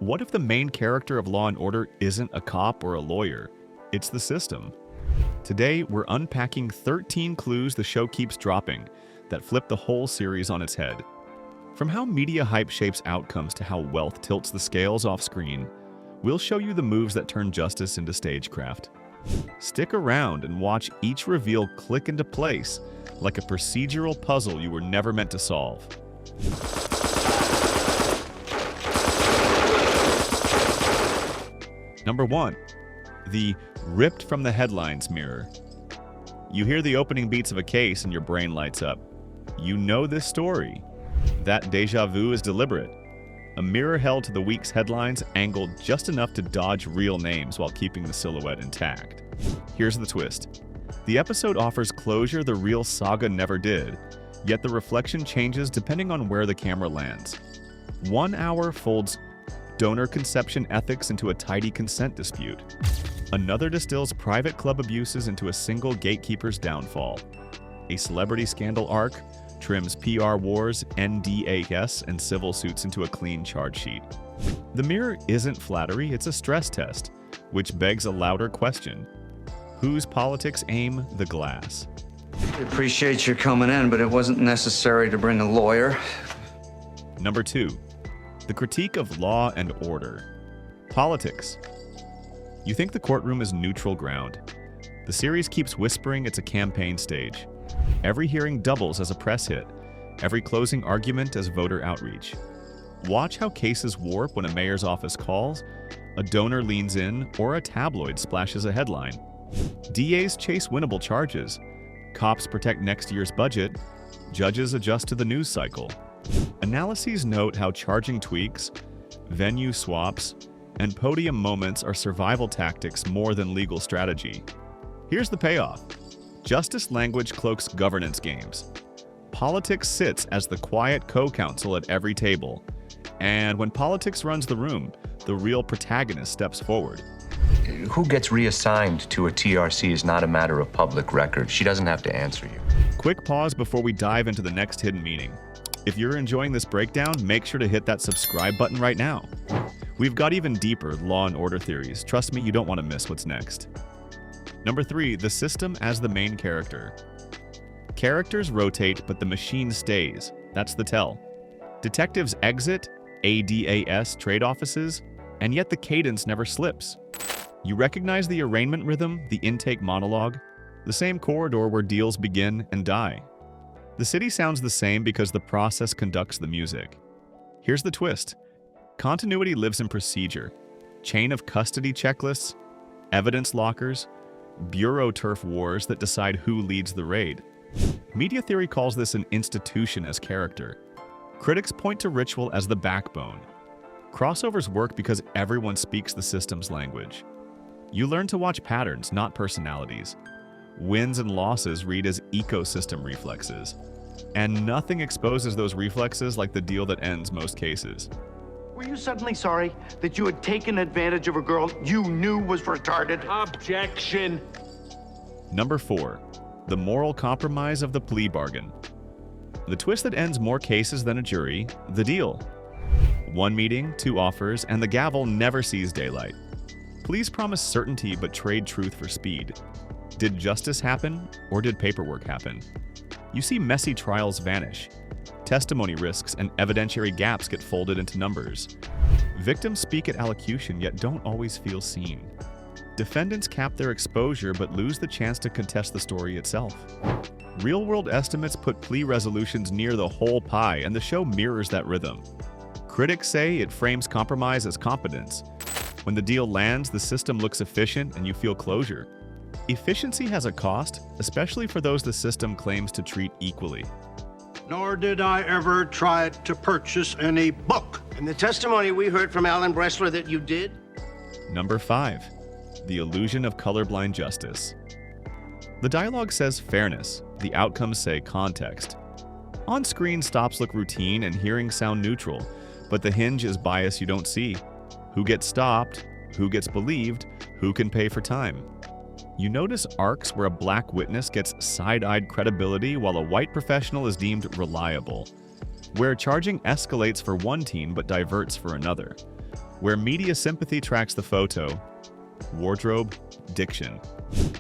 What if the main character of Law & Order isn't a cop or a lawyer? It's the system. Today, we're unpacking 13 clues the show keeps dropping that flip the whole series on its head. From how media hype shapes outcomes to how wealth tilts the scales off screen, we'll show you the moves that turn justice into stagecraft. Stick around and watch each reveal click into place like a procedural puzzle you were never meant to solve. Number 1. The ripped from the headlines mirror. You hear the opening beats of a case and your brain lights up. You know this story. That déjà vu is deliberate. A mirror held to the week's headlines angled just enough to dodge real names while keeping the silhouette intact. Here's the twist. The episode offers closure the real saga never did, yet the reflection changes depending on where the camera lands. 1 hour folds donor conception ethics into a tidy consent dispute. Another distills private club abuses into a single gatekeeper's downfall. A celebrity scandal arc trims PR wars, NDAS, and civil suits into a clean charge sheet. The mirror isn't flattery, it's a stress test, which begs a louder question. Whose politics aim the glass? I appreciate your coming in, but it wasn't necessary to bring a lawyer. Number 2. The critique of law and order. Politics. You think the courtroom is neutral ground. The series keeps whispering it's a campaign stage. Every hearing doubles as a press hit, every closing argument as voter outreach. Watch how cases warp when a mayor's office calls, a donor leans in, or a tabloid splashes a headline. DAs chase winnable charges, cops protect next year's budget, judges adjust to the news cycle. Analyses note how charging tweaks, venue swaps, and podium moments are survival tactics more than legal strategy. Here's the payoff. Justice language cloaks governance games. Politics sits as the quiet co-counsel at every table. And when politics runs the room, the real protagonist steps forward. Who gets reassigned to a TRC is not a matter of public record. She doesn't have to answer you. Quick pause before we dive into the next hidden meaning. If you're enjoying this breakdown, make sure to hit that subscribe button right now. We've got even deeper Law and Order theories. Trust me, you don't want to miss what's next. Number 3, the system as the main character. Characters rotate, but the machine stays. That's the tell. Detectives exit, ADAS trade offices, and yet the cadence never slips. You recognize the arraignment rhythm, the intake monologue, the same corridor where deals begin and die. The city sounds the same because the process conducts the music. Here's the twist. Continuity lives in procedure. Chain of custody checklists, evidence lockers, bureau turf wars that decide who leads the raid. Media theory calls this an institution as character. Critics point to ritual as the backbone. Crossovers work because everyone speaks the system's language. You learn to watch patterns, not personalities. Wins and losses read as ecosystem reflexes. And nothing exposes those reflexes like the deal that ends most cases. Were you suddenly sorry that you had taken advantage of a girl you knew was retarded? Objection! Number 4. The moral compromise of the plea bargain. The twist that ends more cases than a jury, the deal. 1 meeting, 2 offers, and the gavel never sees daylight. Pleas promise certainty but trade truth for speed. Did justice happen, or did paperwork happen? You see messy trials vanish. Testimony risks and evidentiary gaps get folded into numbers. Victims speak at allocution yet don't always feel seen. Defendants cap their exposure but lose the chance to contest the story itself. Real-world estimates put plea resolutions near the whole pie, and the show mirrors that rhythm. Critics say it frames compromise as competence. When the deal lands, the system looks efficient and you feel closure. Efficiency has a cost, especially for those the system claims to treat equally. Nor did I ever try to purchase any book. And the testimony we heard from Alan Bressler that you did? Number 5. The illusion of colorblind justice. The dialogue says fairness, the outcomes say context. On-screen stops look routine and hearings sound neutral, but the hinge is bias you don't see. Who gets stopped, who gets believed, who can pay for time. You notice arcs where a black witness gets side-eyed credibility while a white professional is deemed reliable. Where charging escalates for one team but diverts for another. Where media sympathy tracks the photo, wardrobe, diction.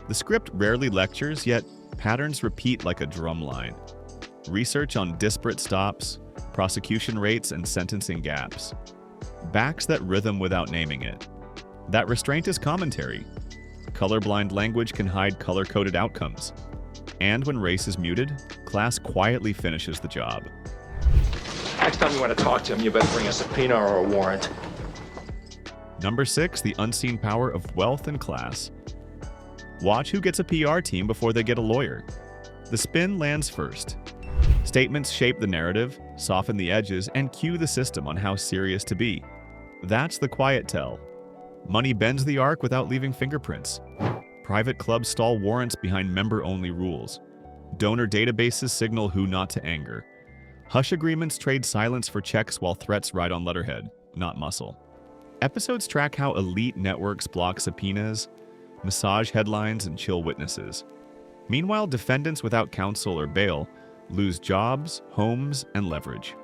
The script rarely lectures, yet patterns repeat like a drum line. Research on disparate stops, prosecution rates, and sentencing gaps. Backs that rhythm without naming it. That restraint is commentary. Colorblind language can hide color-coded outcomes. And when race is muted, class quietly finishes the job. Next time you want to talk to him, you better bring a subpoena or a warrant. Number 6, the unseen power of wealth and class. Watch who gets a PR team before they get a lawyer. The spin lands first. Statements shape the narrative, soften the edges, and cue the system on how serious to be. That's the quiet tell. Money bends the arc without leaving fingerprints. Private clubs stall warrants behind member-only rules. Donor databases signal who not to anger. Hush agreements trade silence for checks while threats ride on letterhead, not muscle. Episodes track how elite networks block subpoenas, massage headlines, and chill witnesses. Meanwhile, defendants without counsel or bail lose jobs, homes, and leverage.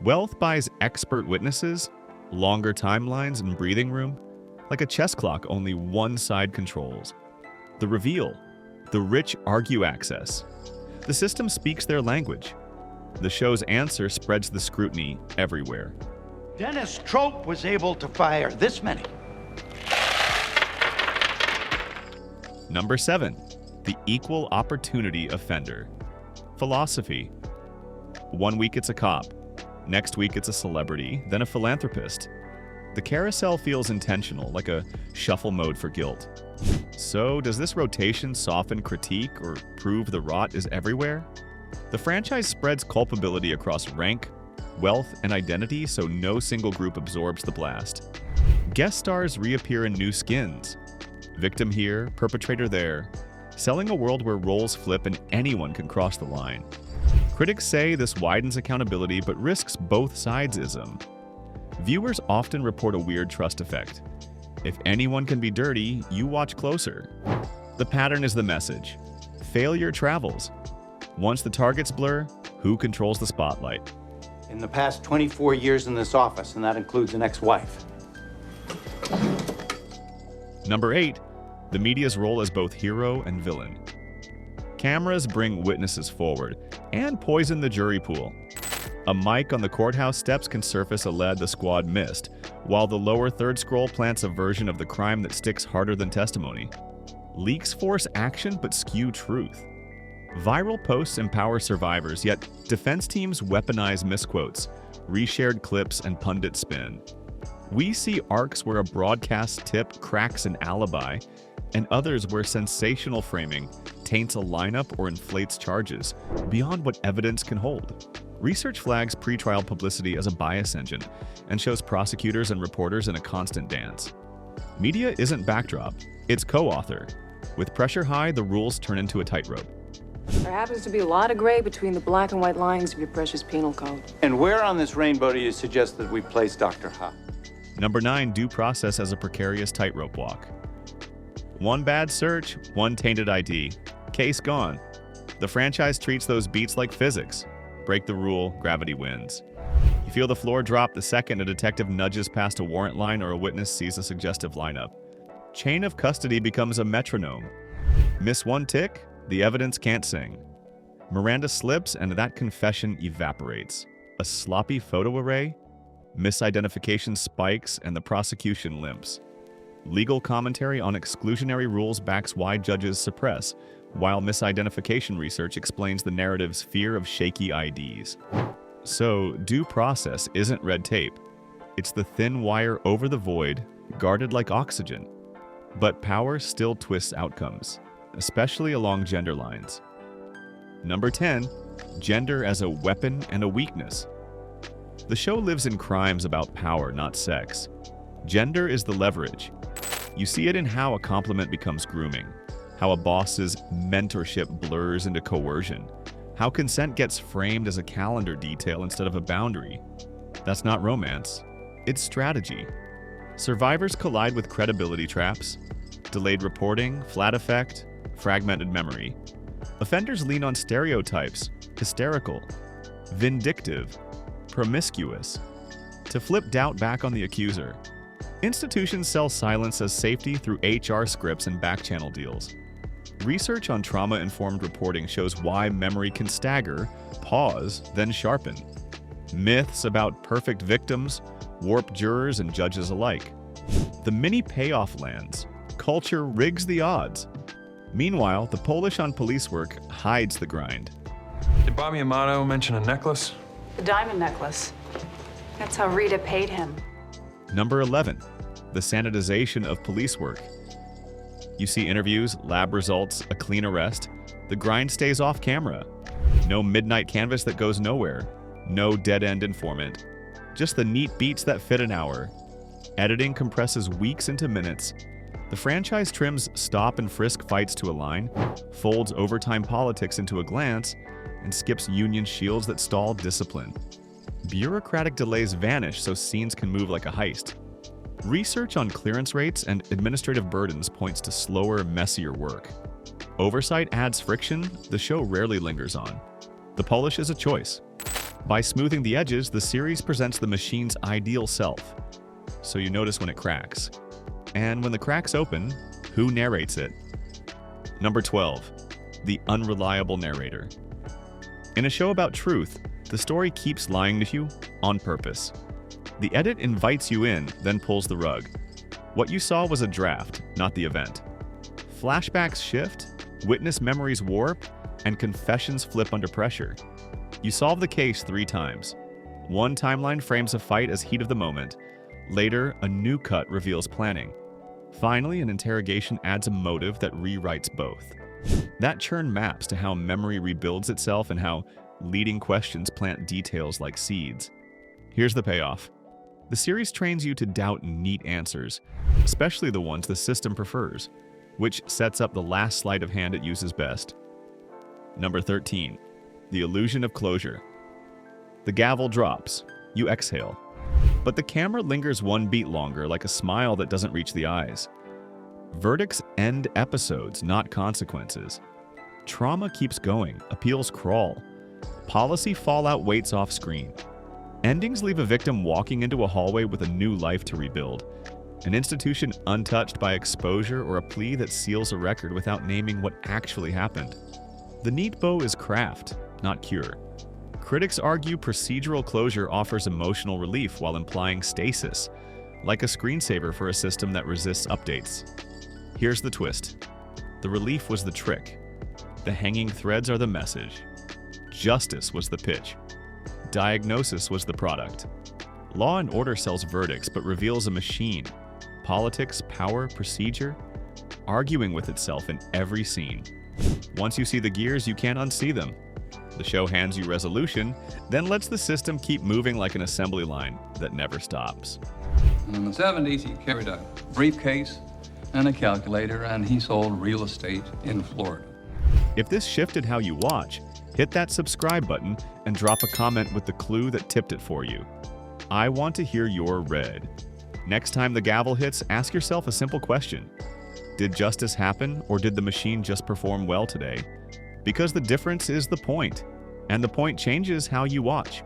Wealth buys expert witnesses, longer timelines, and breathing room, like a chess clock only one side controls. The reveal. The rich argue access. The system speaks their language. The show's answer spreads the scrutiny everywhere. Dennis Trope was able to fire this many. Number 7, the equal opportunity offender. Philosophy. One week it's a cop, next week it's a celebrity, then a philanthropist. The carousel feels intentional, like a shuffle mode for guilt. So, does this rotation soften critique or prove the rot is everywhere? The franchise spreads culpability across rank, wealth, and identity so no single group absorbs the blast. Guest stars reappear in new skins. Victim here, perpetrator there, selling a world where roles flip and anyone can cross the line. Critics say this widens accountability but risks both sides-ism. Viewers often report a weird trust effect. If anyone can be dirty, you watch closer. The pattern is the message. Failure travels. Once the targets blur, who controls the spotlight? In the past 24 years in this office, and that includes an ex-wife. Number 8, the media's role as both hero and villain. Cameras bring witnesses forward and poison the jury pool. A mic on the courthouse steps can surface a lead the squad missed, while the lower third scroll plants a version of the crime that sticks harder than testimony. Leaks force action but skew truth. Viral posts empower survivors, yet defense teams weaponize misquotes, reshared clips, and pundit spin. We see arcs where a broadcast tip cracks an alibi, and others where sensational framing taints a lineup or inflates charges beyond what evidence can hold. Research flags pretrial publicity as a bias engine and shows prosecutors and reporters in a constant dance. Media isn't backdrop, it's co-author. With pressure high, the rules turn into a tightrope. There happens to be a lot of gray between the black and white lines of your precious penal code. And where on this rainbow do you suggest that we place Dr. Ha? Number 9, due process as a precarious tightrope walk. One bad search, one tainted ID. Case gone. The franchise treats those beats like physics. Break the rule, gravity wins. You feel the floor drop the second a detective nudges past a warrant line or a witness sees a suggestive lineup. Chain of custody becomes a metronome. Miss one tick, the evidence can't sing. Miranda slips and that confession evaporates. A sloppy photo array, misidentification spikes, and the prosecution limps. Legal commentary on exclusionary rules backs why judges suppress, while misidentification research explains the narrative's fear of shaky IDs. So, due process isn't red tape. It's the thin wire over the void, guarded like oxygen. But power still twists outcomes, especially along gender lines. Number 10, gender as a weapon and a weakness. The show lives in crimes about power, not sex. Gender is the leverage. You see it in how a compliment becomes grooming, how a boss's mentorship blurs into coercion, how consent gets framed as a calendar detail instead of a boundary. That's not romance, it's strategy. Survivors collide with credibility traps, delayed reporting, flat effect, fragmented memory. Offenders lean on stereotypes, hysterical, vindictive, promiscuous. to flip doubt back on the accuser. Institutions sell silence as safety through HR scripts and back-channel deals. Research on trauma-informed reporting shows why memory can stagger, pause, then sharpen. Myths about perfect victims warp jurors and judges alike. The mini payoff lands. Culture rigs the odds. Meanwhile, the Polish on police work hides the grind. Did Bobby Amato mention a necklace? The diamond necklace. That's how Rita paid him. Number 11. The sanitization of police work. You see interviews, lab results, a clean arrest. The grind stays off camera. No midnight canvas that goes nowhere. No dead-end informant. Just the neat beats that fit an hour. Editing compresses weeks into minutes. The franchise trims stop and frisk fights to a line, folds overtime politics into a glance, and skips union shields that stall discipline. Bureaucratic delays vanish so scenes can move like a heist. Research on clearance rates and administrative burdens points to slower, messier work. Oversight adds friction the show rarely lingers on. The polish is a choice. By smoothing the edges, the series presents the machine's ideal self. So you notice when it cracks. And when the cracks open, who narrates it? Number 12. The unreliable narrator. In a show about truth, the story keeps lying to you on purpose. The edit invites you in, then pulls the rug. What you saw was a draft, not the event. Flashbacks shift, witness memories warp, and confessions flip under pressure. You solve the case 3 times. One timeline frames a fight as heat of the moment. Later, a new cut reveals planning. Finally, an interrogation adds a motive that rewrites both. That churn maps to how memory rebuilds itself and how leading questions plant details like seeds. Here's the payoff. The series trains you to doubt neat answers, especially the ones the system prefers, which sets up the last sleight of hand it uses best. Number 13. The illusion of closure. The gavel drops. You exhale. But the camera lingers one beat longer, like a smile that doesn't reach the eyes. Verdicts end episodes, not consequences. Trauma keeps going. Appeals crawl. Policy fallout waits off screen. Endings leave a victim walking into a hallway with a new life to rebuild. An institution untouched by exposure or a plea that seals a record without naming what actually happened. The neat bow is craft, not cure. Critics argue procedural closure offers emotional relief while implying stasis, like a screensaver for a system that resists updates. Here's the twist. The relief was the trick. The hanging threads are the message. Justice was the pitch. Diagnosis was the product. Law and Order sells verdicts but reveals a machine. Politics, power, procedure, arguing with itself in every scene. Once you see the gears, you can't unsee them. The show hands you resolution, then lets the system keep moving like an assembly line that never stops. In the 70s, he carried a briefcase and a calculator, and he sold real estate in Florida. If this shifted how you watch, hit that subscribe button and drop a comment with the clue that tipped it for you. I want to hear your red. Next time the gavel hits, ask yourself a simple question. Did justice happen, or did the machine just perform well today? Because the difference is the point, and the point changes how you watch.